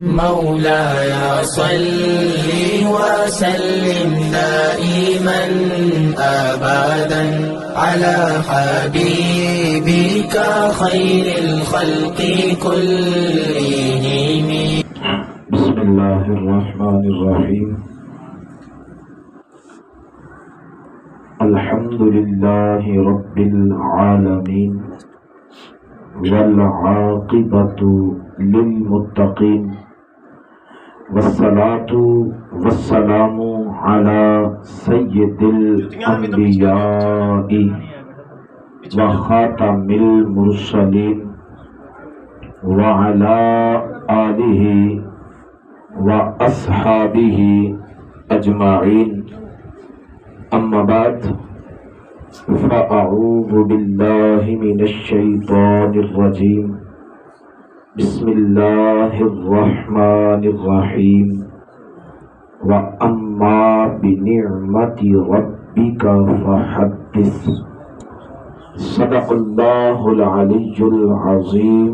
مولاي صل وسلم دائما أبدا على حبيبك خير الخلق كلهم. بسم الله الرحمن الرحيم. الحمد لله رب العالمين والعاقبة للمتقين والصلاة والسلام على سيد الأنبياء وخاتم المرسلين وعلى آله وأصحابه أجمعين. أما بعد، فأعوذ بالله من الشيطان الرجيم. بسم الله الرحمن الرحيم. وأما بنعمة ربك فحدث. صدق الله العلي العظيم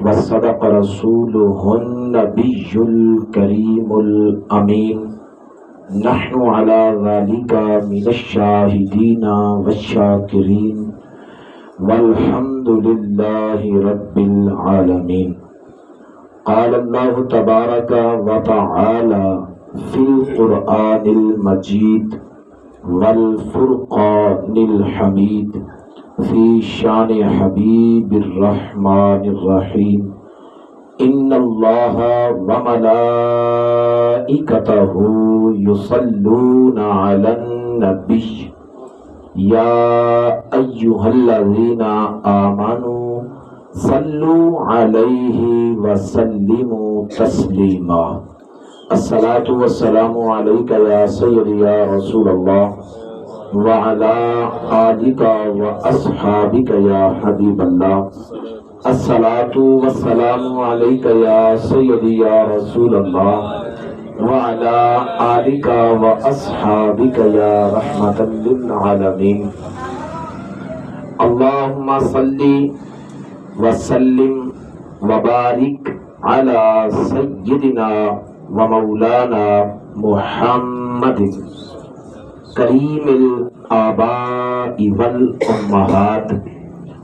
وصدق رسوله النبي الكريم الأمين. نحن على ذلك من الشاهدين والشاكرين والحمد لله رب العالمين. قال الله تبارك وتعالى في القرآن المجيد والفرقان الحميد في شان حبيب الرحمن الرحيم. إن الله وملائكته يصلون على النبي يا أيها الذين آمنوا صلوا عليه وسلموا تسليما. الصلاة والسلام عليك يا سيدي يا رسول الله وعلى آلك وأصحابك يا حبيب الله. الصلاة والسلام عليك يا سيدي يا رسول الله وعلى آلك وأصحابك يا رحمة للعالمين. اللهم صل وسلم وبارك على سيدنا ومولانا محمد كريم الآباء والأمهات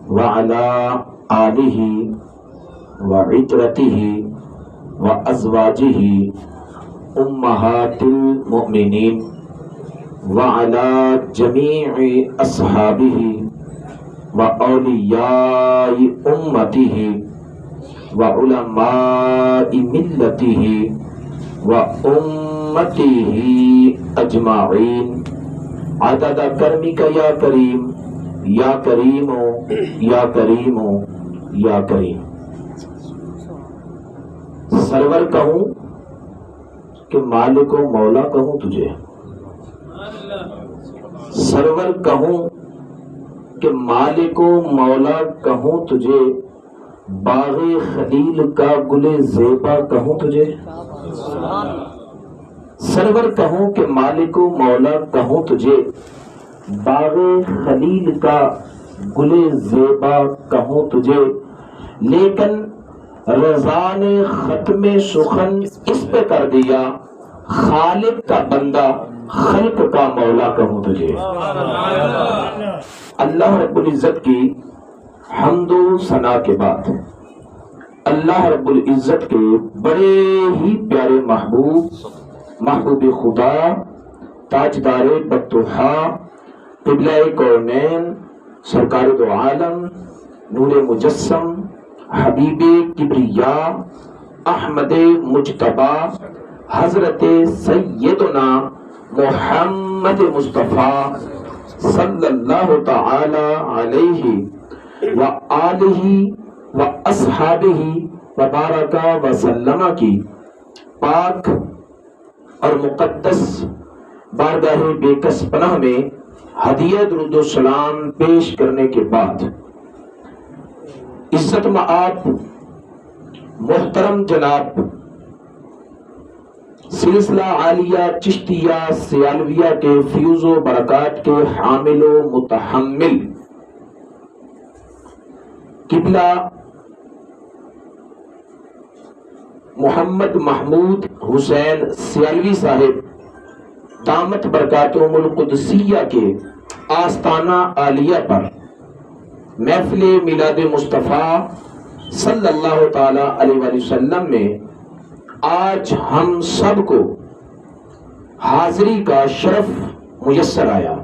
وعلى آلہ وعترتہ وازواجہ امہات المؤمنین وعلى جمیع اصحابہ واولیاء امتہ وعلماء ملتہ وامتہ اجمعین عدد کرمک یا کریم یا کریم یا کریم یا کریم. سرور کہوں کہ مالک و مولا کہوں تجھے، سرور کہوں کہ مالک و مولا کہوں تجھے، باغ خلیل کا گل زیبا کہوں تجھے. سرور کہوں کہ مالک و مولا کہوں تجھے، باغ خلیل کا گل زیبا کہوں تجھے، لیکن رضا نے ختم سخن اس پہ کر دیا، خالق کا بندہ خلق کا مولا کہوں تجھے. اللہ رب العزت کی حمد و ثنا کے بعد اللہ رب العزت کے بڑے ہی پیارے محبوب خدا، تاجدار بطحا، قبلہ کونین، سرکار دو عالم، نور مجسم، حبیب کبریا، احمد مجتبی، حضرت سیدنا محمد مصطفیٰ صلی اللہ تعالی علیہ وآلہ واصحابہ وبارک وسلم کی پاک اور مقدس بارگاہ بے کس پناہ میں ہدیہ درود و سلام پیش کرنے کے بعد عزت مآب محترم جناب سلسلہ عالیہ چشتیہ سیالویہ کے فیوز و برکات کے حامل و متحمل قبلہ محمد محمود حسین سیالوی صاحب دامت برکاتہم القدسیہ کے آستانہ عالیہ پر محفل میلاد مصطفیٰ صلی اللہ تعالی علیہ وآلہ وسلم میں آج ہم سب کو حاضری کا شرف میسر آیا۔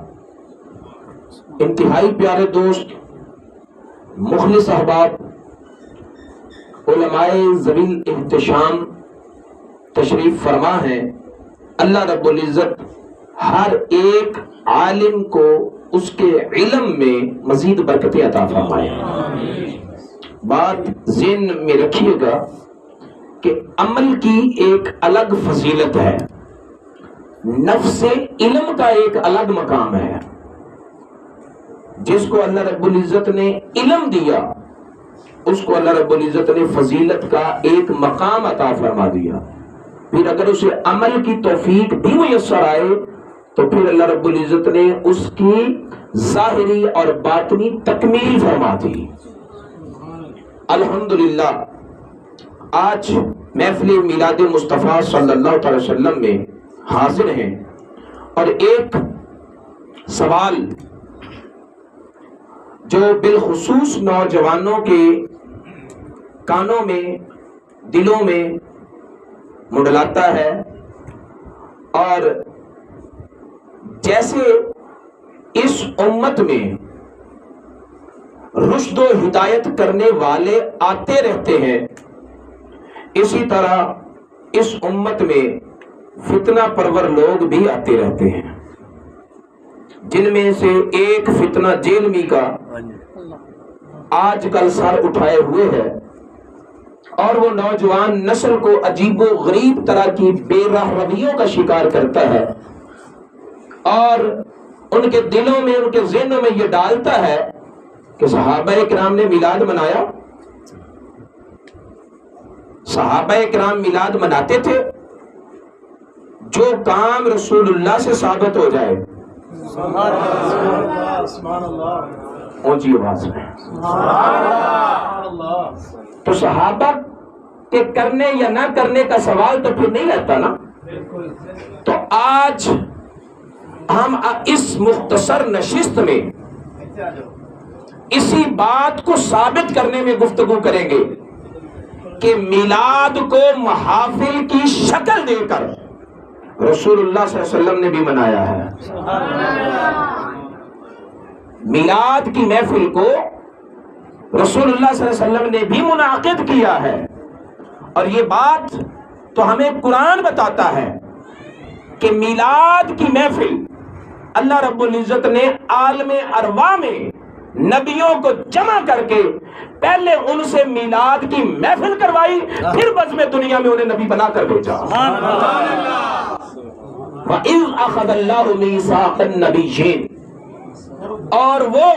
انتہائی پیارے دوست، مخلص احباب، علماء ذوی احتشام تشریف فرما ہیں۔ اللہ رب العزت ہر ایک عالم کو اس کے علم میں مزید برکتیں عطا فرمائے۔ بات ذہن میں رکھیے گا کہ عمل کی ایک الگ فضیلت ہے، نفس علم کا ایک الگ مقام ہے۔ جس کو اللہ رب العزت نے علم دیا اس کو اللہ رب العزت نے فضیلت کا ایک مقام عطا فرما دیا، پھر اگر اسے عمل کی توفیق بھی میسر آئے تو پھر اللہ رب العزت نے اس کی ظاہری اور باطنی تکمیل فرما دی۔ الحمدللہ آج محفل میلاد مصطفیٰ صلی اللہ علیہ وسلم میں حاضر ہیں، اور ایک سوال جو بالخصوص نوجوانوں کے کانوں میں دلوں میں منڈلاتا ہے، اور جیسے اس امت میں رشد و ہدایت کرنے والے آتے رہتے ہیں، اسی طرح اس امت میں فتنہ پرور لوگ بھی آتے رہتے ہیں، جن میں سے ایک فتنہ جیلمی کا آج کل سر اٹھائے ہوئے ہے، اور وہ نوجوان نسل کو عجیب و غریب طرح کی بے راہ رویوں کا شکار کرتا ہے، اور ان کے دلوں میں ان کے ذہنوں میں یہ ڈالتا ہے کہ صحابہ کرام نے میلاد منایا، صحابہ کرام میلاد مناتے تھے، جو کام رسول اللہ سے ثابت ہو جائے، اونچی آواز میں، تو صحابہ کے کرنے یا نہ کرنے کا سوال تو پھر نہیں رہتا نا۔ تو آج ہم اس مختصر نشست میں اسی بات کو ثابت کرنے میں گفتگو کریں گے کہ میلاد کو محافل کی شکل دے کر رسول اللہ صلی اللہ علیہ وسلم نے بھی منایا ہے۔ میلاد کی محفل کو رسول اللہ صلی اللہ علیہ وسلم نے بھی منعقد کیا ہے، اور یہ بات تو ہمیں قرآن بتاتا ہے کہ میلاد کی محفل اللہ رب العزت نے عالم ارواح میں نبیوں کو جمع کر کے پہلے ان سے میلاد کی محفل کروائی، پھر بزم دنیا میں انہیں نبی بنا کر بھیجا۔ وَإِذْ أَخَذَ اللَّهُ مِيثَاقَ النَّبِيِّينَ، اور وہ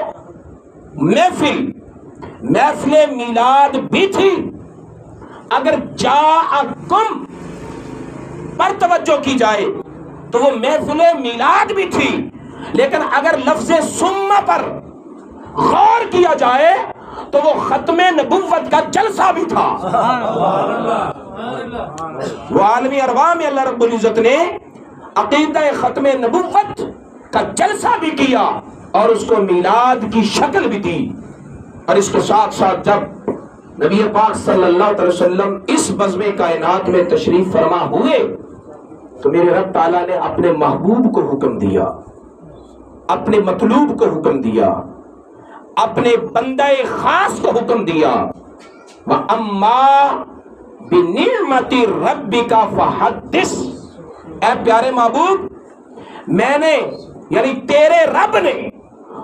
محفل میلاد بھی تھی۔ اگر جاءکم پر توجہ کی جائے تو وہ محفل میلاد بھی تھی، لیکن اگر لفظ ثم پر غور کیا جائے تو وہ ختم نبوت کا جلسہ بھی تھا۔ وہ عالمی ارواح میں اللہ رب العزت نے عقیدہ ختم نبوت کا جلسہ بھی کیا اور اس کو میلاد کی شکل بھی دی۔ اور اس کے ساتھ ساتھ جب نبی پاک صلی اللہ علیہ وسلم اس بزم کائنات میں تشریف فرما ہوئے تو میرے رب تعالیٰ نے اپنے محبوب کو حکم دیا، اپنے مطلوب کو حکم دیا، اپنے بندہ خاص کو حکم دیا، وَأَمَّا بِنِعْمَةِ رَبِّكَ فَحَدِّثْ، اے پیارے محبوب، میں نے یعنی تیرے رب نے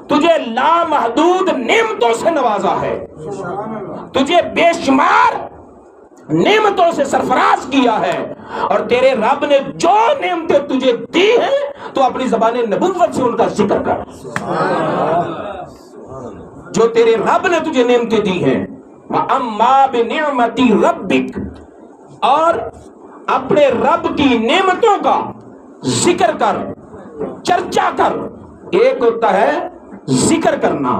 تجھے لامحدود نعمتوں سے نوازا ہے، تجھے بے شمار نعمتوں سے سرفراز کیا ہے، اور تیرے رب نے جو نعمتیں تجھے دی ہیں تو اپنی زبان نبوت سے ان کا ذکر کر۔ جو تیرے رب نے تجھے نعمتیں دی ہیں، وَأَمَّا بِنِعْمَةِ رَبِّكَ، اور اپنے رب کی نعمتوں کا ذکر کر، چرچا کر۔ ایک ہوتا ہے ذکر کرنا،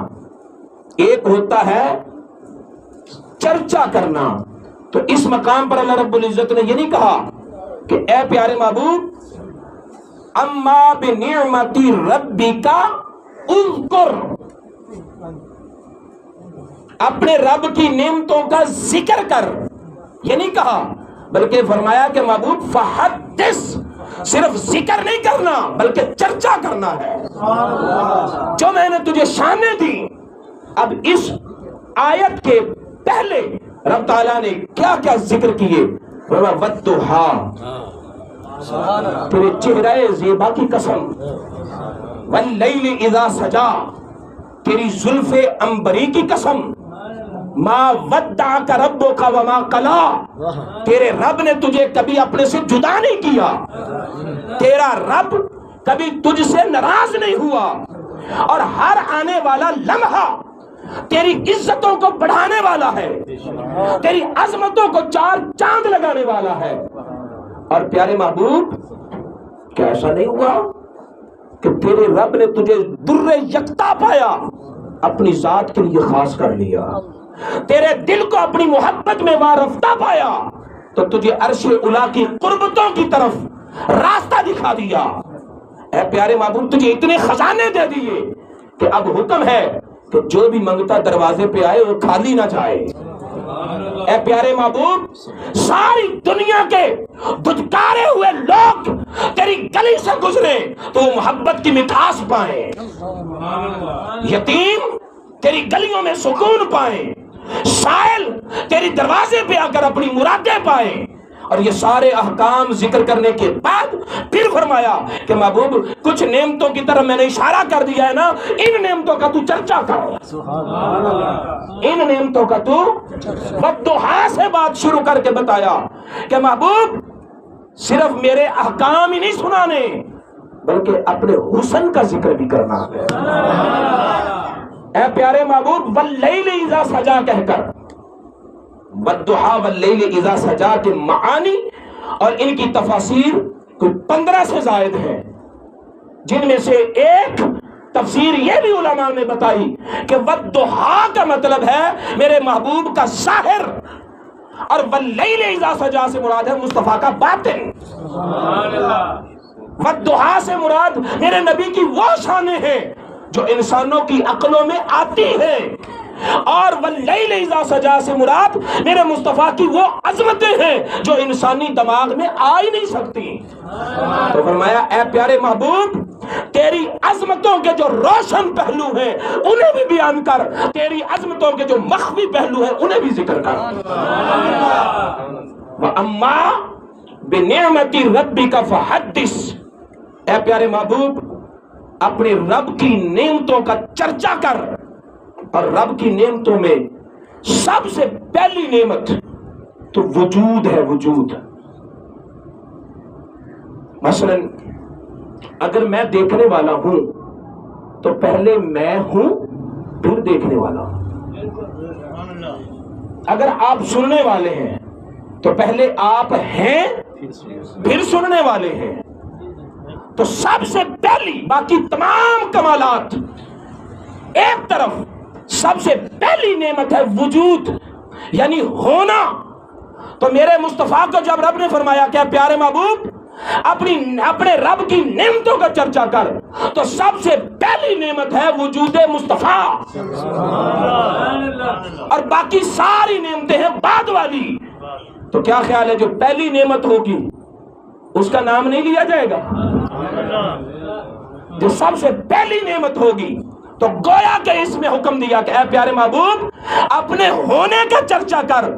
ایک ہوتا ہے چرچا کرنا، تو اس مقام پر اللہ رب العزت نے یہ نہیں کہا کہ اے پیارے محبوب اما بنعمت ربک اذکر، اپنے رب کی نعمتوں کا ذکر کر، یہ نہیں کہا، بلکہ فرمایا کہ محبوب فحدث، صرف ذکر نہیں کرنا بلکہ چرچا کرنا ہے جو میں نے تجھے شانیں دی۔ اب اس آیت کے پہلے رب تعالیٰ نے کیا کیا ذکر کیے؟ والضحیٰ، تیرے چہرہ زیبا کی قسم، واللیل اذا سجا، تیری زلف عنبری کی قسم، ما ودعک ربک وما قلا، تیرے رب نے تجھے کبھی اپنے سے جدا نہیں کیا، تیرا رب کبھی تجھ سے ناراض نہیں ہوا، اور ہر آنے والا لمحہ تیری عزتوں کو بڑھانے والا ہے، تیری عظمتوں کو چار چاند لگانے والا ہے۔ اور پیارے محبوب کیا ایسا نہیں ہوا کہ تیرے رب نے تجھے در یکتا پایا، اپنی ذات کے لیے خاص کر لیا، تیرے دل کو اپنی محبت میں وارفتہ پایا تو تجھے عرش اولی کی قربتوں کی طرف راستہ دکھا دیا۔ اے پیارے محبوب تجھے اتنے خزانے دے دیے کہ اب حکم ہے کہ جو بھی منگتا دروازے پہ آئے وہ خالی نہ جائے۔ اے پیارے محبوب ساری دنیا کے دھتکارے ہوئے لوگ تیری گلی سے گزرے تو وہ محبت کی مٹھاس پائیں، یتیم تیری گلیوں میں سکون پائیں، سائل تیری دروازے پہ آ کر اپنی مرادیں پائیں۔ اور یہ سارے احکام ذکر کرنے کے بعد پھر فرمایا کہ محبوب کچھ نعمتوں کی طرف میں نے اشارہ کر دیا ہے نا، ان نعمتوں کا تو چرچا کر، ان نعمتوں کا تو والضحیٰ سے بات شروع کر کے بتایا کہ محبوب صرف میرے احکام ہی نہیں سنانے بلکہ اپنے حسن کا ذکر بھی کرنا ہے۔ اے پیارے محبوب واللیل اذا سجا کہہ کر والضحیٰ واللیل اذا سجا کے معانی اور ان کی تفاسیر کوئی 15 سے زائد ہیں، جن میں سے ایک تفسیر یہ بھی علماء نے بتائی کہ والضحیٰ کا مطلب ہے میرے محبوب کا ظاہر، اور واللیل اذا سجا سے مراد ہے مصطفیٰ کا باطن، والضحیٰ سے مراد میرے نبی کی وہ شانیں ہیں جو انسانوں کی عقلوں میں آتی ہیں، اور واللیل اذا سجا سے مراد میرے مصطفیٰ کی وہ عظمتیں ہیں جو انسانی دماغ میں آ ہی نہیں سکتی۔ تو فرمایا اے پیارے محبوب تیری عظمتوں کے جو روشن پہلو ہیں انہیں بھی بیان کر، تیری عظمتوں کے جو مخفی پہلو ہیں انہیں بھی ذکر کر۔ وَأَمَّا بِنِعْمَةِ رَبِّكَ فَحَدِّثْ، اے پیارے محبوب اپنے رب کی نعمتوں کا چرچا کر، اور رب کی نعمتوں میں سب سے پہلی نعمت تو وجود ہے، وجود۔ مثلا اگر میں دیکھنے والا ہوں تو پہلے میں ہوں پھر دیکھنے والا ہوں، اگر آپ سننے والے ہیں تو پہلے آپ ہیں پھر سننے والے ہیں، تو سب سے پہلی باقی تمام کمالات ایک طرف، سب سے پہلی نعمت ہے وجود یعنی ہونا۔ تو میرے مصطفیٰ کو جب رب نے فرمایا کہ پیارے محبوب اپنے رب کی نعمتوں کا چرچا کر، تو سب سے پہلی نعمت ہے وجود مصطفیٰ، اور باقی ساری نعمتیں ہیں بعد والی۔ تو کیا خیال ہے جو پہلی نعمت ہوگی اس کا نام نہیں لیا جائے گا؟ جو سب سے پہلی نعمت ہوگی تو گویا کہ اس میں حکم دیا کہ اے پیارے محبوب اپنے ہونے کا چرچا کر،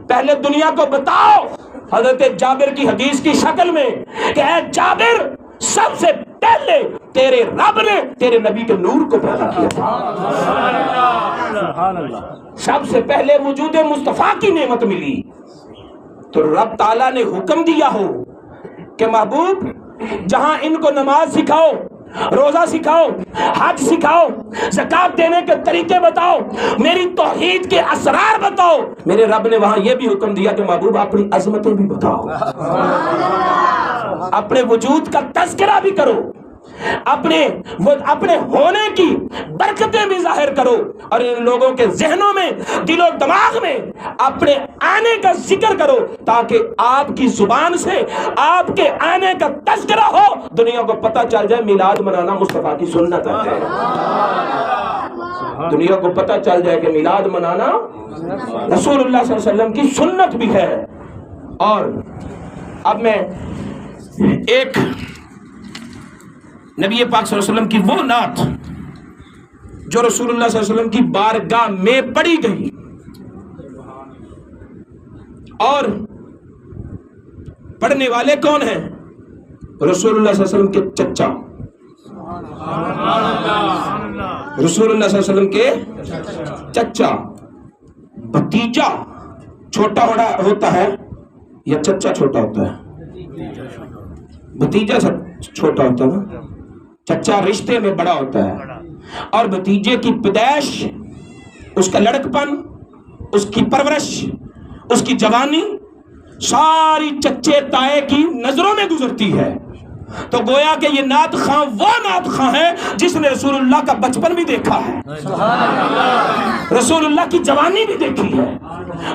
پہلے دنیا کو بتاؤ حضرت جابر کی حدیث کی شکل میں کہ اے جابر سب سے پہلے تیرے رب نے تیرے نبی کے نور کو پیدا کیا تھا، سب سے پہلے وجود مصطفیٰ کی نعمت ملی۔ تو رب تعالیٰ نے حکم دیا ہو کہ محبوب جہاں ان کو نماز سکھاؤ، روزہ سکھاؤ، حج سکھاؤ، زکات دینے کے طریقے بتاؤ، میری توحید کے اسرار بتاؤ، میرے رب نے وہاں یہ بھی حکم دیا کہ محبوب اپنی عظمتیں بھی بتاؤ، اپنے وجود کا تذکرہ بھی کرو۔ اپنے ہونے کی برکتیں بھی ظاہر کرو، اور ان لوگوں کے ذہنوں میں، دل و دماغ میں اپنے آنے کا ذکر کرو، تاکہ آپ کی زبان سے آپ کے آنے کا تذکرہ ہو، دنیا کو پتہ چل جائے میلاد منانا مصطفیٰ کی سنت ہے۔ دنیا کو پتہ چل جائے کہ میلاد منانا رسول اللہ صلی اللہ علیہ وسلم کی سنت بھی ہے۔ اور اب میں ایک نبی پاک صلی اللہ علیہ وسلم کی وہ نعت جو رسول اللہ صلی اللہ علیہ وسلم کی بارگاہ میں پڑھی گئی اور پڑھنے والے کون ہیں؟ رسول اللہ صلی اللہ علیہ وسلم کے چچا، رسول اللہ صلی اللہ علیہ وسلم کے چچا۔ بھتیجا چھوٹا ہوتا ہے یا چچا چھوٹا ہوتا ہے؟ بھتیجا چھوٹا ہوتا ہے نا، چچا رشتے میں بڑا ہوتا ہے، اور بھتیجے کی پیدائش، اس کا لڑکپن، اس کی پرورش، اس کی جوانی ساری چچے تائے کی نظروں میں گزرتی ہے۔ تو گویا کہ یہ نعت خواں وہ نعت خواں ہے جس نے رسول اللہ کا بچپن بھی دیکھا ہے، رسول اللہ کی جوانی بھی دیکھی ہے،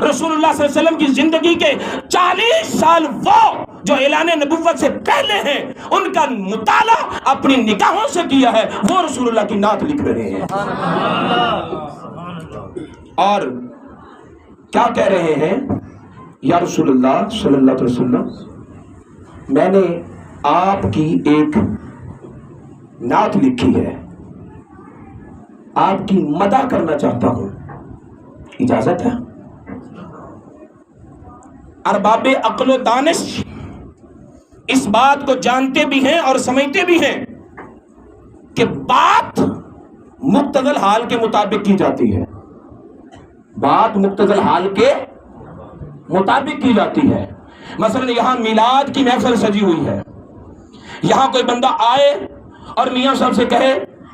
رسول اللہ صلی اللہ علیہ وسلم کی زندگی کے 40 سال وہ جو اعلان نبوت سے پہلے ہیں ان کا مطالعہ اپنی نگاہوں سے کیا ہے، وہ رسول اللہ کی نعت لکھ رہے ہیں۔ اور کیا کہہ رہے ہیں؟ یا رسول اللہ صلی اللہ علیہ وسلم، میں نے آپ کی ایک نعت لکھی ہے، آپ کی مدح کرنا چاہتا ہوں، اجازت ہے؟ ارباب عقل و دانش اس بات کو جانتے بھی ہیں اور سمجھتے بھی ہیں کہ بات مقتضی حال کے مطابق کی جاتی ہے، بات مقتضی حال کے مطابق کی جاتی ہے۔ مثلا یہاں میلاد کی محفل سجی ہوئی ہے، یہاں کوئی بندہ آئے اور میاں صاحب سے کہے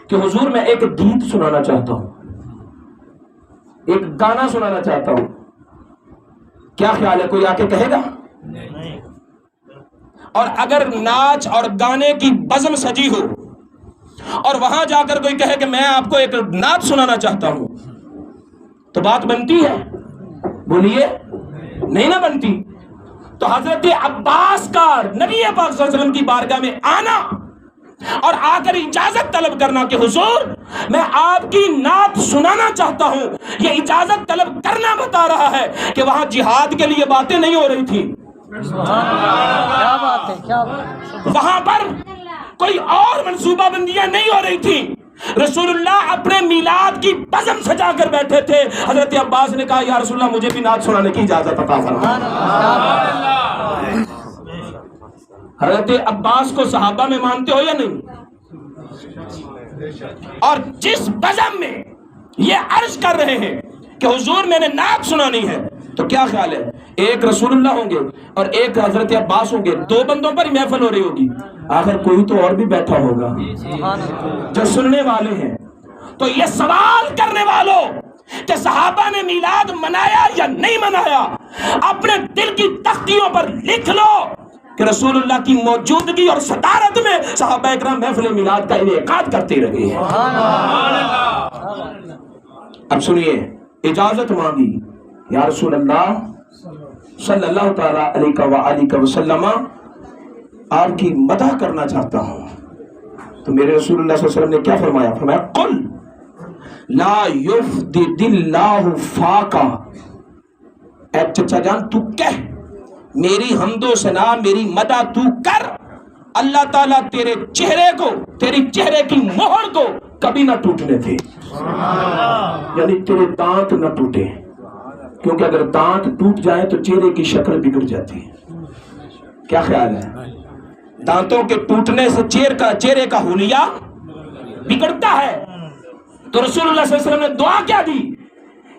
کہ حضور میں ایک گیت سنانا چاہتا ہوں، ایک گانا سنانا چاہتا ہوں، کیا خیال ہے؟ کوئی آ کے کہے گا؟ اور اگر ناچ اور گانے کی بزم سجی ہو اور وہاں جا کر کوئی کہے کہ میں آپ کو ایک نعت سنانا چاہتا ہوں، تو بات بنتی ہے؟ بولیے، نہیں نہ بنتی۔ تو حضرت عباس کا نبی پاک صلی اللہ علیہ وسلم کی بارگاہ میں آنا اور آ کر اجازت طلب کرنا کہ حضور میں آپ کی نعت سنانا چاہتا ہوں، یہ اجازت طلب کرنا بتا رہا ہے کہ وہاں جہاد کے لیے باتیں نہیں ہو رہی تھی، وہاں پر کوئی اور منصوبہ بندیاں نہیں ہو رہی تھی، رسول اللہ اپنے میلاد کی بزم سجا کر بیٹھے تھے۔ حضرت عباس نے کہا یا رسول اللہ مجھے بھی نعت سنانے کی اجازت عطا فرما۔ حضرت عباس کو صحابہ میں مانتے ہو یا نہیں؟ اور جس بزم میں یہ عرض کر رہے ہیں کہ حضور میں نے نعت سنانی ہے، تو کیا خیال ہے ایک رسول اللہ ہوں گے اور ایک حضرت عباس ہوں گے، دو بندوں پر ہی محفل ہو رہی ہوگی، آخر کوئی تو اور بھی بیٹھا ہوگا جو سننے والے ہیں۔ تو یہ سوال کرنے والوں کہ صحابہ نے میلاد منایا یا نہیں منایا، اپنے دل کی تختیوں پر لکھ لو کہ رسول اللہ کی موجودگی اور صدارت میں صحابہ اکرام محفل میلاد کا انعقاد کرتے رہے ہیں۔ اب سنیے، اجازت مانگی، یا رسول اللہ صلی اللہ تعالی علیہ وسلم آپ کی مدح کرنا چاہتا ہوں۔ تو میرے رسول اللہ صلی اللہ علیہ وسلم نے کیا فرمایا؟ فرمایا قل لا یفدد اللہ فاکا، اے چچا جان تو کہہ، میری حمد و ثنا میری مدح تو کر، اللہ تعالیٰ تیرے چہرے کو، تیری چہرے کی مہر کو کبھی نہ ٹوٹنے دے، یعنی تیرے دانت نہ ٹوٹے، کیونکہ اگر دانت ٹوٹ جائے تو چہرے کی شکل بگڑ جاتی ہے۔ کیا خیال ہے؟ دانتوں کے ٹوٹنے سے چہرے کا حلیہ بگڑتا ہے۔ تو رسول اللہ صلی اللہ علیہ وسلم نے دعا کیا دی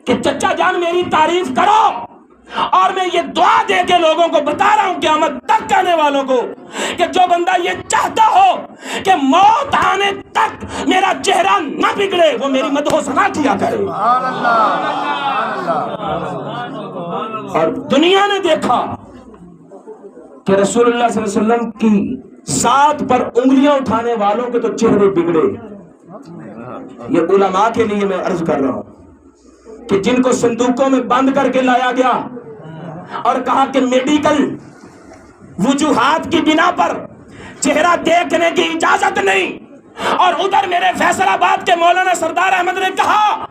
کہ چچا جان میری تعریف کرو، اور میں یہ دعا دے کے لوگوں کو بتا رہا ہوں قیامت تک آنے والوں کو کہ جو بندہ یہ چاہتا ہو کہ موت آنے تک میرا چہرہ نہ بگڑے، وہ میری مدح و ثنا کیا کرے۔ اور دنیا نے دیکھا کہ رسول اللہ صلی اللہ علیہ وسلم کی ساتھ پر انگلیاں اٹھانے والوں کے تو چہرے بگڑے. یہ علماء کے لیے میں عرض کر رہا ہوں کہ جن کو صندوقوں میں بند کر کے لایا گیا اور کہا کہ میڈیکل وجوہات کی بنا پر چہرہ دیکھنے کی اجازت نہیں، اور ادھر میرے فیصل آباد کے مولانا سردار احمد نے کہا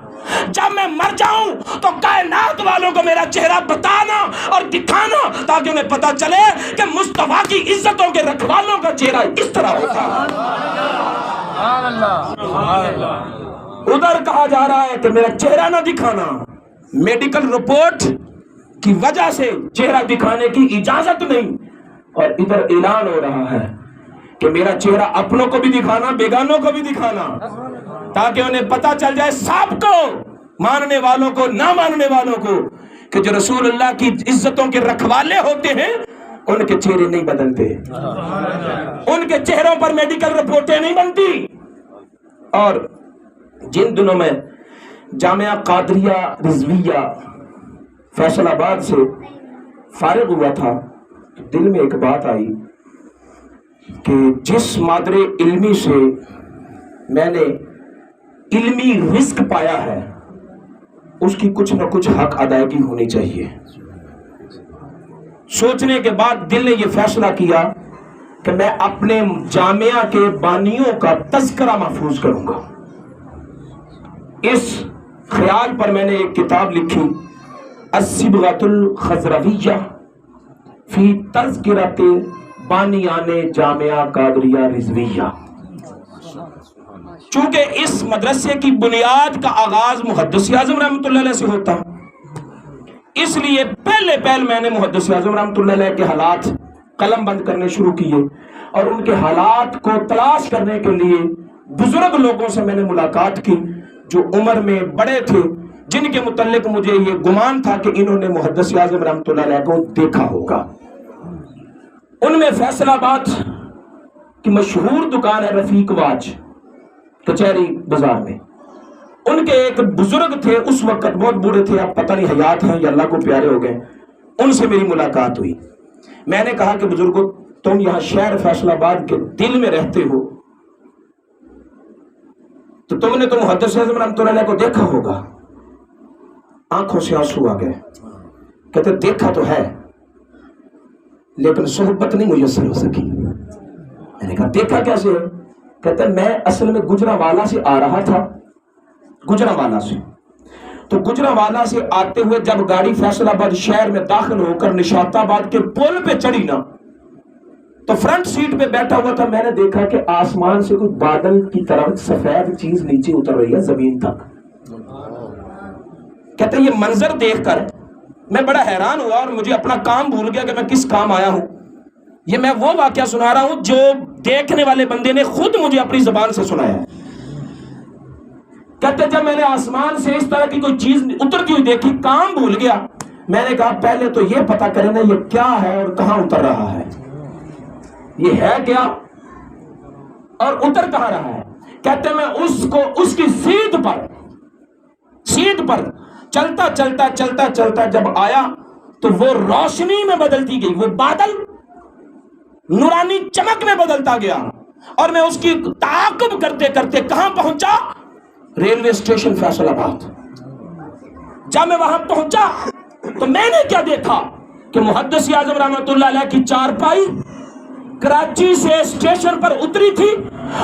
جب میں مر جاؤں تو کائنات والوں کو میرا چہرہ بتانا اور دکھانا تاکہ انہیں پتا چلے کہ مصطفیٰ کی عزتوں کے رکھوالوں کا چہرہ اس طرح ہوتا ہے. ادھر کہا جا رہا ہے کہ میرا چہرہ نہ دکھانا، میڈیکل رپورٹ کی وجہ سے چہرہ دکھانے کی اجازت نہیں، اور ادھر اعلان ہو رہا ہے کہ میرا چہرہ اپنوں کو بھی دکھانا بیگانوں کو بھی دکھانا تاکہ انہیں پتا چل جائے سب کو، ماننے والوں کو نہ ماننے والوں کو، کہ جو رسول اللہ کی عزتوں کے رکھوالے ہوتے ہیں ان کے چہرے نہیں بدلتے، ان کے چہروں پر میڈیکل رپورٹیں نہیں بنتی. اور جن دنوں میں جامعہ قادریہ رضویہ فیصل آباد سے فارغ ہوا تھا، دل میں ایک بات آئی کہ جس مادر علمی سے میں نے علمی رزق پایا ہے اس کی کچھ نہ کچھ حق ادائیگی ہونی چاہیے. سوچنے کے بعد دل نے یہ فیصلہ کیا کہ میں اپنے جامعہ کے بانیوں کا تذکرہ محفوظ کروں گا. اس خیال پر میں نے ایک کتاب لکھی، الصبغۃ الخضرویہ فی تذکرۃ بانیان جامعہ قادریہ رضویہ. چونکہ اس مدرسے کی بنیاد کا آغاز محدث اعظم رحمۃ اللہ علیہ سے ہوتا، اس لیے پہلے میں نے محدث اعظم رحمۃ اللہ علیہ کے حالات قلم بند کرنے شروع کیے، اور ان کے حالات کو تلاش کرنے کے لیے بزرگ لوگوں سے میں نے ملاقات کی جو عمر میں بڑے تھے، جن کے متعلق مجھے یہ گمان تھا کہ انہوں نے محدث اعظم رحمۃ اللہ علیہ کو دیکھا ہوگا. ان میں فیصل آباد کی مشہور دکان ہے رفیق واچ، کچہری بازار میں. ان کے ایک بزرگ تھے، اس وقت بہت بوڑھے تھے، اب پتہ نہیں حیات ہیں یا اللہ کو پیارے ہو گئے. ان سے میری ملاقات ہوئی. میں نے کہا کہ بزرگوں، تم یہاں شہر فیصل آباد کے دل میں رہتے ہو تو تم نے تو محدث اعظم رحمۃ اللہ علیہ کو دیکھا ہوگا. آنکھوں سے آنسو آ گئے. کہتے دیکھا تو ہے لیکن صحبت نہیں میسر ہو سکی. میں نے کہا دیکھا کیسے؟ کہتے میں اصل میں گجرانوالہ سے آ رہا تھا، گجرانوالہ سے. تو گجرانوالہ سے آتے ہوئے جب گاڑی فیصل آباد شہر میں داخل ہو کر نشاط آباد کے پل پہ چڑھی نا، تو فرنٹ سیٹ پہ بیٹھا ہوا تھا. میں نے دیکھا کہ آسمان سے کوئی بادل کی طرف سفید چیز نیچے اتر رہی ہے زمین تک. کہتے یہ منظر دیکھ کر میں بڑا حیران ہوا اور مجھے اپنا کام بھول گیا کہ میں کس کام آیا ہوں. یہ میں وہ واقعہ سنا رہا ہوں جو دیکھنے والے بندے نے خود مجھے اپنی زبان سے سنایا ہے. کہتے جب میں نے آسمان سے اس طرح کی کوئی چیز اترتی ہوئی دیکھی، کام بھول گیا. میں نے کہا پہلے تو یہ پتا کریں نا یہ کیا ہے اور کہاں اتر رہا ہے، یہ ہے کیا اور اتر کہاں رہا ہے. کہتے میں اس کی سیدھ پر چلتا جب آیا تو وہ روشنی میں بدلتی گئی، وہ بادل نورانی چمک میں بدلتا گیا، اور میں اس کی تعاقب کرتے کرتے کہاں پہنچا؟ ریلوے اسٹیشن فیصل آباد. جب میں وہاں پہنچا تو میں نے کیا دیکھا کہ محدث اعظم رحمۃ اللہ علیہ کی چارپائی کراچی سے اسٹیشن پر اتری تھی،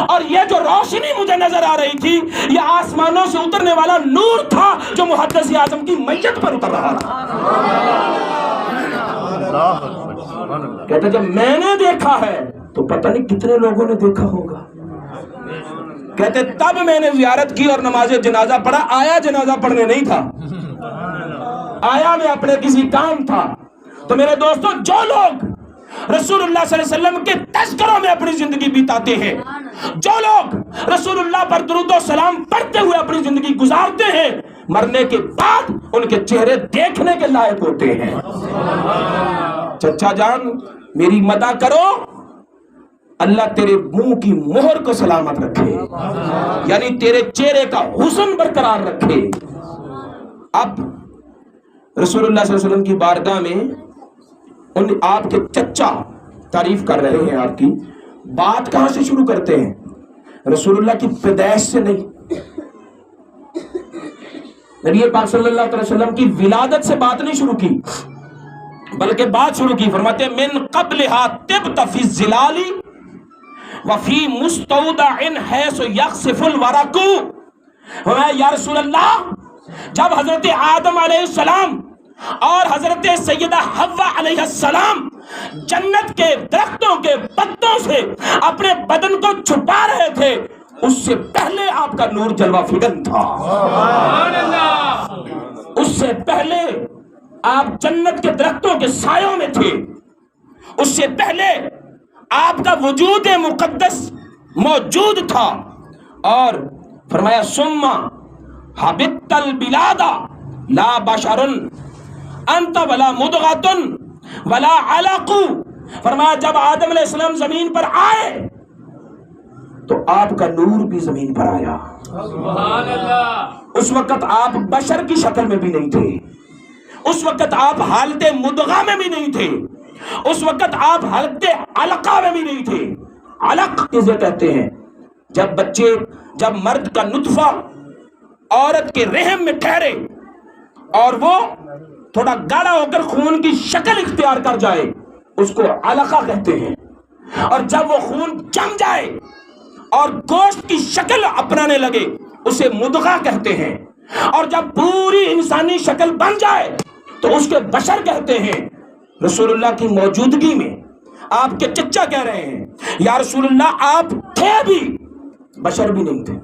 اور یہ جو روشنی مجھے نظر آ رہی تھی یہ آسمانوں سے اترنے والا نور تھا جو محدث اعظم کی میت پر اتر رہا تھا. کہتے جب میں نے دیکھا ہے تو پتہ نہیں کتنے لوگوں نے دیکھا ہوگا. کہتے تب میں نے زیارت کی اور نماز جنازہ پڑھا. آیا جنازہ پڑھنے نہیں تھا، آیا میں اپنے کسی کام تھا. تو میرے دوستوں، جو لوگ رسول اللہ صلی اللہ علیہ وسلم کے تذکروں میں اپنی زندگی بتاتے ہیں، جو لوگ رسول اللہ پر درود و سلام پڑھتے ہوئے اپنی زندگی گزارتے ہیں، مرنے کے بعد ان کے چہرے دیکھنے کے لائق ہوتے ہیں. چچا جان میری مدح کرو، اللہ تیرے منہ کی مہر کو سلامت رکھے، یعنی تیرے چہرے کا حسن برقرار رکھے. اب رسول اللہ صلی اللہ علیہ وسلم کی بارگاہ میں آپ کے چچا تعریف کر رہے ہیں آپ کی، بات کہاں سے شروع کرتے ہیں؟ رسول اللہ کی پیدائش سے نہیں، نبی پاک صلی اللہ علیہ وسلم کی ولادت سے بات نہیں شروع کی، بلکہ بات شروع کی، فرماتے ہیں من قبلها طبت فی الظلال وفی مستودع حیث یخسف الورق۔ فرمایا یا رسول اللہ، جب حضرت آدم علیہ السلام اور حضرت سیدہ حوا علیہ السلام جنت کے درختوں کے پتوں سے اپنے بدن کو چھپا رہے تھے، اس سے پہلے آپ کا نور جلوہ فگن تھا، اس سے پہلے آپ جنت کے درختوں کے سایوں میں تھے، اس سے پہلے آپ کا وجود مقدس موجود تھا۔ اور فرمایا ثم حبت البلاد لا بشر انت ولا مدغۃ ولا علق۔ فرمایا جب آدم علیہ السلام زمین پر آئے تو آپ کا نور بھی زمین پر آیا۔ سبحان اللہ۔ اس وقت آپ بشر کی شکل میں بھی نہیں تھے، اس وقت آپ حالت مدغہ میں بھی نہیں تھے، اس وقت آپ حالت علقہ میں بھی نہیں تھے۔ علق کسے کہتے ہیں؟ جب مرد کا نطفہ عورت کے رحم میں ٹھہرے اور وہ تھوڑا گاڑھا ہو کر خون کی شکل اختیار کر جائے، اس کو علقہ کہتے ہیں۔ اور جب وہ خون جم جائے اور گوشت کی شکل اپنانے لگے، اسے مدغہ کہتے ہیں۔ اور جب پوری انسانی شکل بن جائے تو اس کے بشر کہتے ہیں۔ رسول اللہ کی موجودگی میں آپ کے چچا کہہ رہے ہیں یا رسول اللہ آپ تھے بھی، بشر بھی نہیں تھے،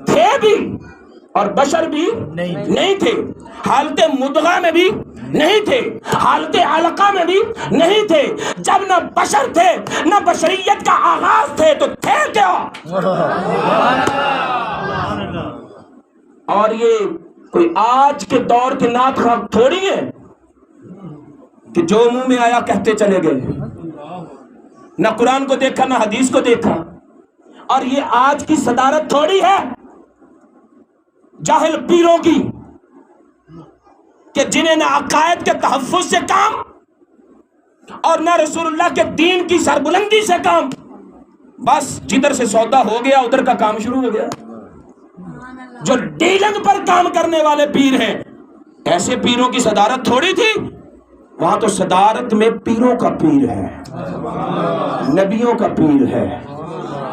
تھے بھی اور بشر بھی نہیں تھے، حالت مدغہ میں بھی نہیں تھے، حالت علقہ میں بھی نہیں تھے۔ جب نہ بشر تھے نہ بشریت کا آغاز تھے تو تھے کیا؟ اور یہ کوئی آج کے دور کے نعت خواہ تھوڑی ہے کہ جو منہ میں آیا کہتے چلے گئے، نہ قرآن کو دیکھا نہ حدیث کو دیکھا۔ اور یہ آج کی صدارت تھوڑی ہے جاہل پیروں کی کہ جنہیں نہ عقائد کے تحفظ سے کام اور نہ رسول اللہ کے دین کی سربلندی سے کام، بس جدھر سے سودا ہو گیا ادھر کا کام شروع ہو گیا۔ جو ڈیلنگ پر کام کرنے والے پیر ہیں، ایسے پیروں کی صدارت تھوڑی تھی، وہاں تو صدارت میں پیروں کا پیر ہے، نبیوں کا پیر ہے،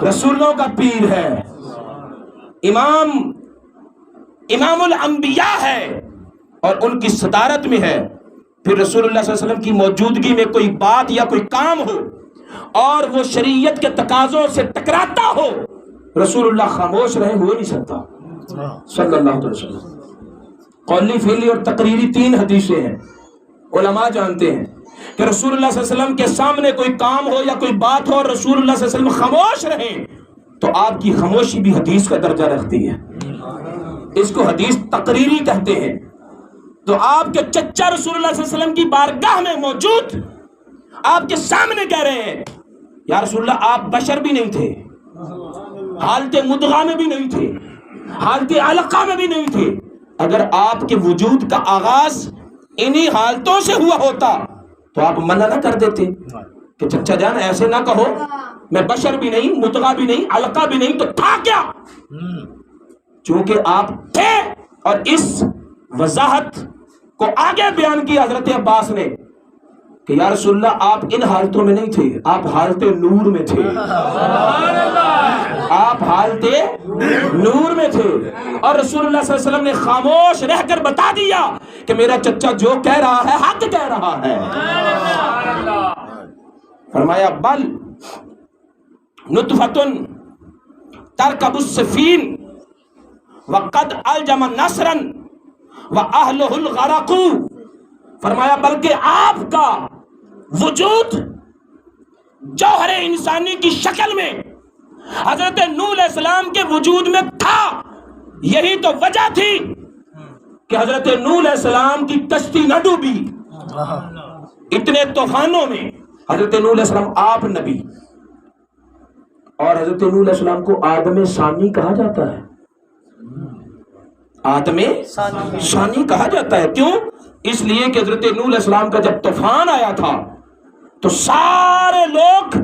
رسولوں کا پیر ہے، امام الانبیاء ہے اور ان کی صدارت میں ہے۔ پھر رسول اللہ صلی اللہ علیہ وسلم کی موجودگی میں کوئی بات یا کوئی کام ہو اور وہ شریعت کے تقاضوں سے ٹکراتا ہو، رسول اللہ خاموش رہے، ہو نہیں سکتا صلی اللہ علیہ وسلم۔ قولی، فعلی اور تقریری 3 حدیثیں ہیں۔ علماء جانتے ہیں کہ رسول اللہ صلی اللہ علیہ وسلم کے سامنے کوئی کام ہو یا کوئی بات ہو اور رسول اللہ صلی اللہ علیہ وسلم خاموش رہیں تو آپ کی خاموشی بھی حدیث کا درجہ رکھتی ہے، اس کو حدیث تقریری کہتے ہیں۔ تو آپ کے چچا رسول اللہ صلی اللہ علیہ وسلم کی بارگاہ میں موجود آپ کے سامنے کہہ رہے ہیں یا رسول اللہ آپ بشر بھی نہیں تھے، حالت مدغہ میں بھی نہیں تھے، حالت علقہ میں بھی نہیں تھے۔ اگر آپ کے وجود کا آغاز انہی حالتوں سے ہوا ہوتا تو آپ منع نہ کر دیتے کہ چچا جان ایسے نہ کہو، میں بشر بھی نہیں، مدغہ بھی نہیں، علقہ بھی نہیں، تو تھا کیا؟ چونکہ آپ تھے۔ اور اس وضاحت کو آگے بیان کی حضرت عباس نے کہ یا رسول اللہ آپ ان حالتوں میں نہیں تھے، آپ حالت نور میں تھے، آپ حالت نور میں تھے۔ اور رسول اللہ صلی اللہ علیہ وسلم نے خاموش رہ کر بتا دیا کہ میرا چچا جو کہہ رہا ہے حق کہہ رہا ہے۔ فرمایا بل نطفۃ ترکب السفین وقد الجم نصرا واہلہ الغرق۔ فرمایا بلکہ آپ کا وجود جوہر انسانی کی شکل میں حضرت نوح علیہ السلام کے وجود میں تھا۔ یہی تو وجہ تھی کہ حضرت نوح علیہ السلام کی کشتی نہ ڈوبی۔ اتنے طوفانوں میں حضرت نوح علیہ السلام آپ نبی، اور حضرت نوح علیہ السلام کو آدم ثانی کہا جاتا ہے، آدم ثانی کہا جاتا ہے۔ کیوں؟ اس لیے کہ حضرت نوح علیہ السلام کا جب طوفان آیا تھا تو سارے لوگ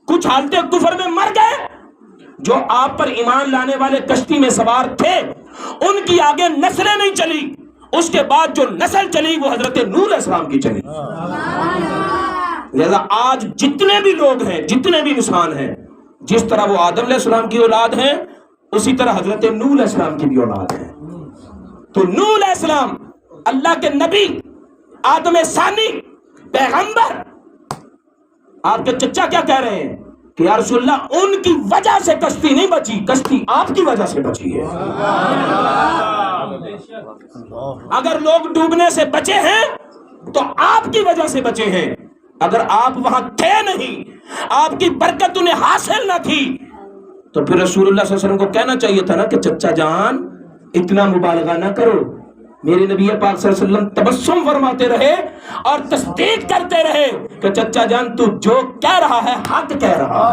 کچھ حالت کفر میں مر گئے. جو آپ پر ایمان لانے والے کشتی میں سوار تھے ان کی آگے نسلیں نہیں چلی. اس کے بعد جو نسل چلی وہ حضرت نوح علیہ السلام کی چلی. لہذا آج جتنے بھی لوگ ہیں، جتنے بھی انسان ہیں، جس طرح وہ آدم علیہ السلام کی اولاد ہیں اسی طرح حضرت نوح علیہ السلام کی بھی اولاد ہیں. تو نوح علیہ السلام اللہ کے نبی، آدم ثانی، پیغمبر. آپ کے چچا کیا کہہ رہے ہیں کہ یا رسول اللہ ان کی وجہ سے کشتی نہیں بچی، کشتی آپ کی وجہ سے بچی ہے. اگر لوگ ڈوبنے سے بچے ہیں تو آپ کی وجہ سے بچے ہیں. اگر آپ وہاں تھے نہیں، آپ کی برکت انہیں حاصل نہ تھی، تو پھر رسول اللہ صلی اللہ علیہ وسلم کو کہنا چاہیے تھا نا کہ چچا جان اتنا مبالغہ نہ کرو. میرے نبی پاک صلی اللہ علیہ وسلم تبسم فرماتے رہے اور تصدیق کرتے رہے کہ چچا جان تو جو کہہ رہا ہے حق کہہ رہا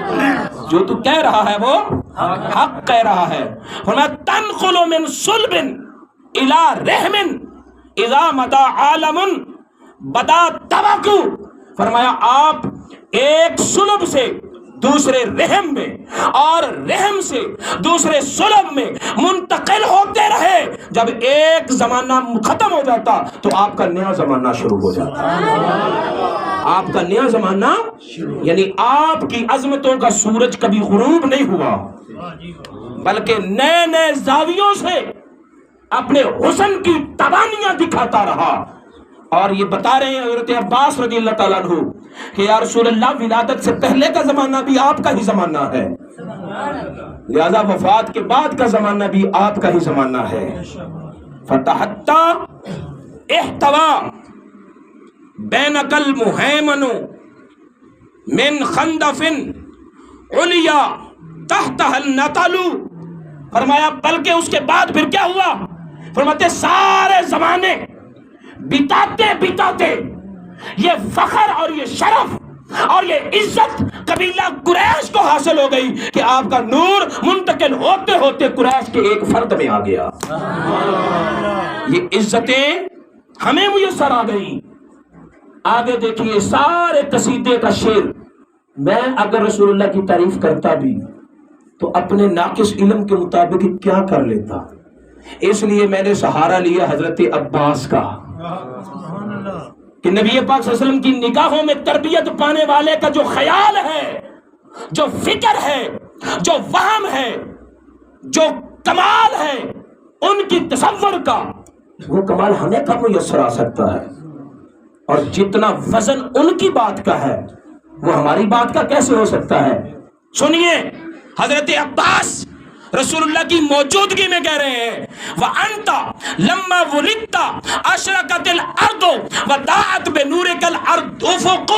ہے، جو تو کہہ رہا ہے وہ حق کہہ رہا ہے. فرمایا تنقل من صلب الى رحم اذا مضى عالم بدا توقع. فرمایا آپ ایک صلب سے دوسرے رحم میں اور رحم سے دوسرے صلب میں منتقل ہوتے رہے. جب ایک زمانہ ختم ہو جاتا تو آپ کا نیا زمانہ شروع ہو جاتا. آپ کا نیا زمانہ یعنی آپ کی عظمتوں کا سورج کبھی غروب نہیں ہوا بلکہ نئے نئے زاویوں سے اپنے حسن کی تبانیاں دکھاتا رہا. اور یہ بتا رہے ہیں حضرت عباس رضی اللہ تعالیٰ عنہ کہ یا رسول اللہ ولادت سے پہلے کا زمانہ بھی آپ کا ہی زمانہ ہے، لہذا وفات کے بعد کا زمانہ بھی آپ کا ہی زمانہ ہے. فتحتا احتوا بینک المہیمن من خندف علیا تحتہ النطل. فرمایا بلکہ اس کے بعد پھر کیا ہوا؟ فرماتے سارے زمانے بتاتے بتاتے یہ فخر اور یہ شرف اور یہ عزت قبیلہ قریش کو حاصل ہو گئی کہ آپ کا نور منتقل ہوتے ہوتے قریش کے ایک فرد میں آ گیا. یہ عزتیں ہمیں میسر آ گئی. آگے دیکھیے سارے قصیدے کا شعر. میں اگر رسول اللہ کی تعریف کرتا بھی تو اپنے ناقص علم کے مطابق کیا کر لیتا، اس لیے میں نے سہارا لیا حضرت عباس کا کہ نبی پاک صلی اللہ علیہ وسلم کی نگاہوں میں تربیت پانے والے کا جو خیال ہے، جو فکر ہے، جو وہم ہے، جو کمال ہے ان کی تصور کا، وہ کمال ہمیں کب میسر آ سکتا ہے؟ اور جتنا وزن ان کی بات کا ہے وہ ہماری بات کا کیسے ہو سکتا ہے؟ سنیے حضرت عباس رسول اللہ کی موجودگی میں کہہ رہے ہیں وَأَنْتَ لَمَّا وُلِدْتَ أَشْرَقَتِ الْأَرْضُ وَضَاءَتْ بِنُورِكَ الْأَرْضُ أُفُقُ.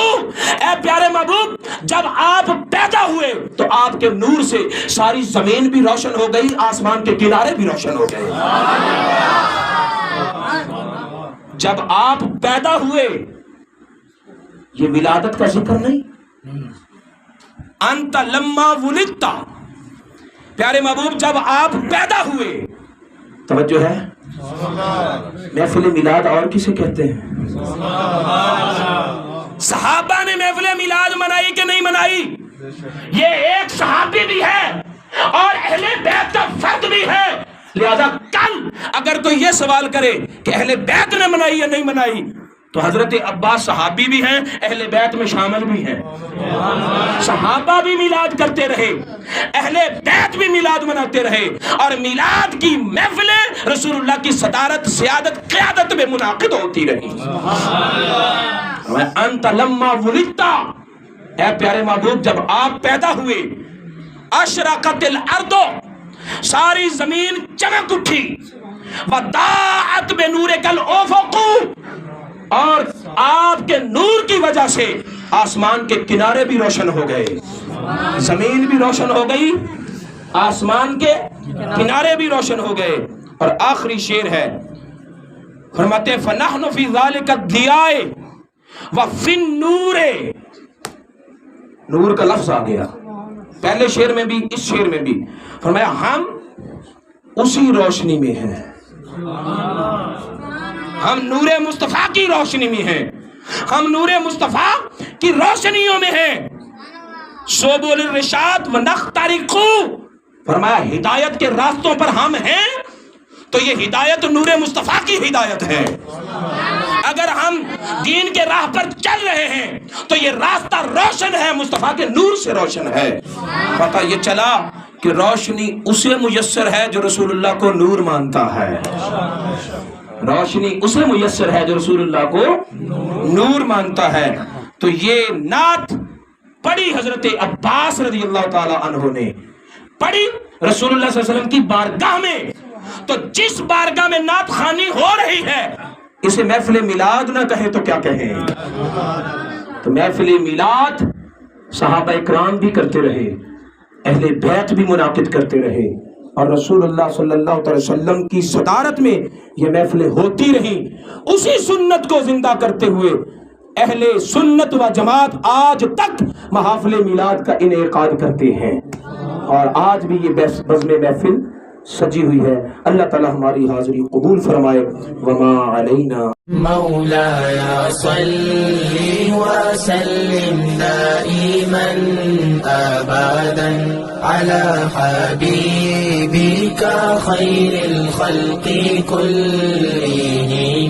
اے پیارے محبوب جب آپ پیدا ہوئے تو آپ کے نور سے ساری زمین بھی روشن ہو گئی، آسمان کے کنارے بھی روشن ہو گئے. جب آپ پیدا ہوئے، یہ ولادت کا ذکر نہیں. انت لما ولدت، پیارے محبوب جب آپ پیدا ہوئے. توجہ ہے؟ محفل میلاد اور کسے کہتے ہیں؟ صحابہ نے محفل میلاد منائی کہ نہیں منائی؟ یہ ایک صحابی بھی ہے اور اہل بیت کا فرد بھی ہے. لہذا کل اگر کوئی یہ سوال کرے کہ اہل بیت نے منائی یا نہیں منائی تو حضرت عباس صحابی بھی ہیں، اہل بیت میں شامل بھی ہیں. صحابہ بھی میلاد کرتے رہے، اہل بیت بھی میلاد مناتے رہے، اور میلاد کی محفلیں رسول اللہ کی صدارت، سیادت، قیادت میں منعقد ہوتی رہی. انت لما ولدت، اے پیارے محبوب جب آپ پیدا ہوئے، اشرقت الارض، ساری زمین چمک اٹھی، وضاءت بنورک الافق، اور آپ کے نور کی وجہ سے آسمان کے کنارے بھی روشن ہو گئے، زمین بھی روشن ہو گئی، آسمان کے کنارے بھی روشن ہو گئے. اور آخری شعر ہے، فرماتے فَنَحْنُ فِي ذَلِكَ الضِّيَاءِ وَفِي النُّورِ. نور کا لفظ آ گیا پہلے شعر میں بھی، اس شعر میں بھی. فرمایا ہم اسی روشنی میں ہیں، ہم نور مصطفیٰ کی روشنی میں ہیں، ہم نور مصطفیٰ کی روشنیوں میں ہیں. سبل الرشاد و نخترق، فرمایا ہدایت کے راستوں پر ہم ہیں تو یہ ہدایت نور مصطفیٰ کی ہدایت ہے. اگر ہم دین کے راہ پر چل رہے ہیں تو یہ راستہ روشن ہے، مصطفیٰ کے نور سے روشن ہے. پتہ یہ چلا کہ روشنی اسے میسر ہے جو رسول اللہ کو نور مانتا ہے. روشنی اسے میسر ہے جو رسول اللہ کو نور مانتا ہے. تو یہ نعت پڑھی حضرت عباس رضی اللہ تعالی عنہ نے، پڑھی رسول اللہ صلی اللہ علیہ وسلم کی بارگاہ میں. تو جس بارگاہ میں نعت خوانی ہو رہی ہے اسے محفل میلاد نہ کہے تو کیا کہیں. تو محفل میلاد صحابہ اکرام بھی کرتے رہے، اہل بیت بھی منعقد کرتے رہے، اور رسول اللہ صلی اللہ علیہ وسلم کی صدارت میں یہ محفلیں ہوتی رہیں. اسی سنت کو زندہ کرتے ہوئے اہل سنت و جماعت آج تک محافل میلاد کا انعقاد کرتے ہیں، اور آج بھی یہ بزم محفل سجی ہوئی ہے. اللہ تعالی ہماری حاضری قبول فرمائے. وما علینا مولاي صل وسلم دائما أبدا على حبيبك خير الخلق كلهم.